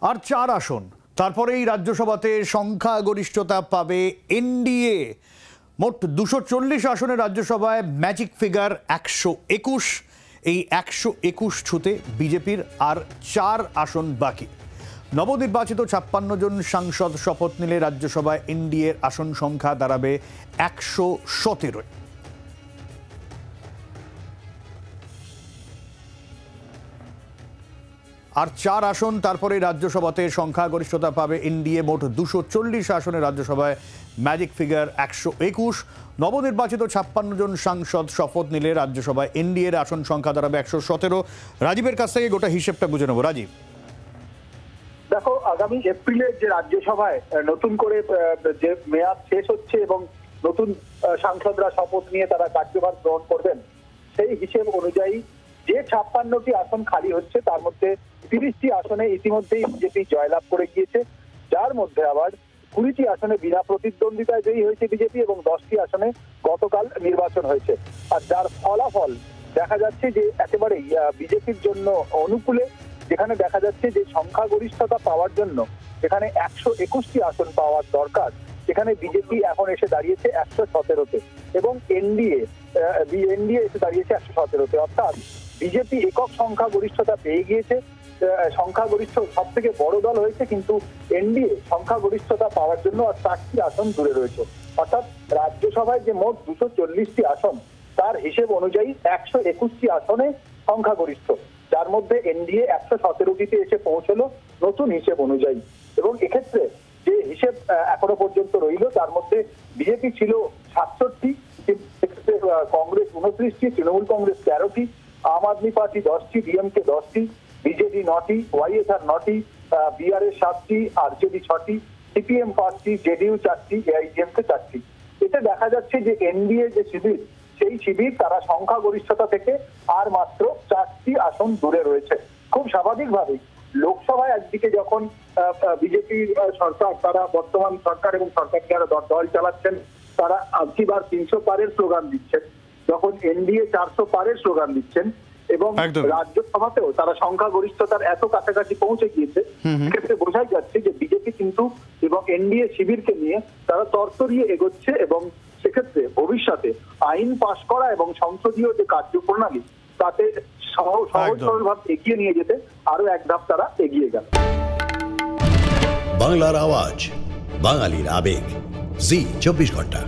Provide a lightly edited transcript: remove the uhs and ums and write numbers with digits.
আর ৪ আসন, তারপরেই রাজ্যসভাতে সংখ্যাগরিষ্ঠতা পাবে এনডিএ। মোট ২৪০ আসনের রাজ্যসভায় ম্যাজিক ফিগার ১২১। এই ১২১ ছুঁতে বিজেপির আর ৪ আসন বাকি। নবনির্বাচিত ৫৬ জন সাংসদ শপথ নিলে রাজ্যসভায় এনডিএর আসন সংখ্যা দাঁড়াবে ১১৭। আর ৪ আসন, তারপরে রাজ্যসভাতে সংখ্যাগরিষ্ঠতা পাবে এনডিএ। মোট ২৪০ আসনের রাজ্যসভায় ম্যাজিক ফিগার ১২১। নবনির্বাচিত ৫৬ জন সাংসদ শপথ নিলে রাজ্যসভায় এনডিএর আসন সংখ্যা দাঁড়াবে ১১৭। রাজীবের কাছ থেকে গোটা হিসেবটা বুঝে নেব। রাজীব, দেখো, আগামী এপ্রিলে যে রাজ্যসভায় নতুন করে যে মেয়াদ শেষ হচ্ছে এবং নতুন সাংসদরা শপথ নিয়ে তারা কার্যভার গ্রহণ করবেন, সেই হিসেব অনুযায়ী যে ৫৬টি আসন খালি হচ্ছে তার মধ্যে ৩০টি আসনে ইতিমধ্যেই বিজেপি জয়লাভ করে গিয়েছে, যার মধ্যে আবার ২০টি আসনে বিনা প্রতিদ্বন্দ্বিতায় জয়ী হয়েছে বিজেপি এবং 10টি আসনে গতকাল নির্বাচন হয়েছে। আর যার ফলাফল দেখা যাচ্ছে যে একেবারেই বিজেপির জন্য অনুকূলে, যেখানে দেখা যাচ্ছে যে সংখ্যাগরিষ্ঠতা পাওয়ার জন্য যেখানে ১২১টি আসন পাওয়ার দরকার, সেখানে বিজেপি এখন এসে দাঁড়িয়েছে ১১৭তে এবং এনডিএ এসে দাঁড়িয়েছে ১১৭তে। অর্থাৎ বিজেপি একক সংখ্যাগরিষ্ঠতা পেয়ে গিয়েছে, সংখ্যাগরিষ্ঠ সব থেকে বড় দল হয়েছে, কিন্তু এনডিএ সংখ্যাগরিষ্ঠতা পাওয়ার জন্য আর ৪টি আসন দূরে রয়েছে। অর্থাৎ রাজ্যসভায় যে মোট ২৪০টি আসন, তার হিসেব অনুযায়ী ১২১টি আসনে সংখ্যাগরিষ্ঠ, যার মধ্যে এনডিএ ১১৭টিতে এসে পৌঁছলো নতুন হিসেব অনুযায়ী। এবং এক্ষেত্রে যে হিসেব এখনো পর্যন্ত রইল, তার মধ্যে বিজেপি ছিল ৬৭টি, কংগ্রেস ২৯টি, তৃণমূল কংগ্রেস ১৩টি, আম আদমি পার্টি 10টি, ডিএমকে 10টি, বিজেডি 9টি, ওয়াইএসআর 9টি, বিআরএস 7টি, আরজেডি 6টি, সিপিএম 5টি, জেডিইউ 4টি, এআইডিএমকে 4টি। এতে দেখা যাচ্ছে যে এনডিএ যে শিবির, সেই শিবির তারা সংখ্যাগরিষ্ঠতা থেকে আর মাত্র 4টি আসন দূরে রয়েছে। খুব স্বাভাবিকভাবেই লোকসভায় একদিকে যখন বিজেপির সরকার, তারা বর্তমান সরকার এবং সরকার যারা দল চালাচ্ছেন, তারা আবকিবার 300 পারের স্লোগান দিচ্ছেন, যখন এনডিএ 400 পারের স্লোগান দিচ্ছেন এবং রাজ্যসভাতেও তারা সংখ্যাগরিষ্ঠতার এত কাছাকাছি পৌঁছে গিয়েছে, সেক্ষেত্রে বোঝাই যাচ্ছে যে বিজেপি কিন্তু এবং এনডিএ শিবিরকে নিয়ে তারা তরতরিয়ে এগোচ্ছে এবং সেক্ষেত্রে ভবিষ্যতে আইন পাশ করা এবং সংসদীয় যে কার্যপ্রণালী, তাতে সহজ সরলভাবে এগিয়ে নিয়ে যেতে আরো এক ধাপ তারা এগিয়ে গেল। বাংলার আওয়াজ, বাঙালির আবেগ, জি 24 ঘন্টা।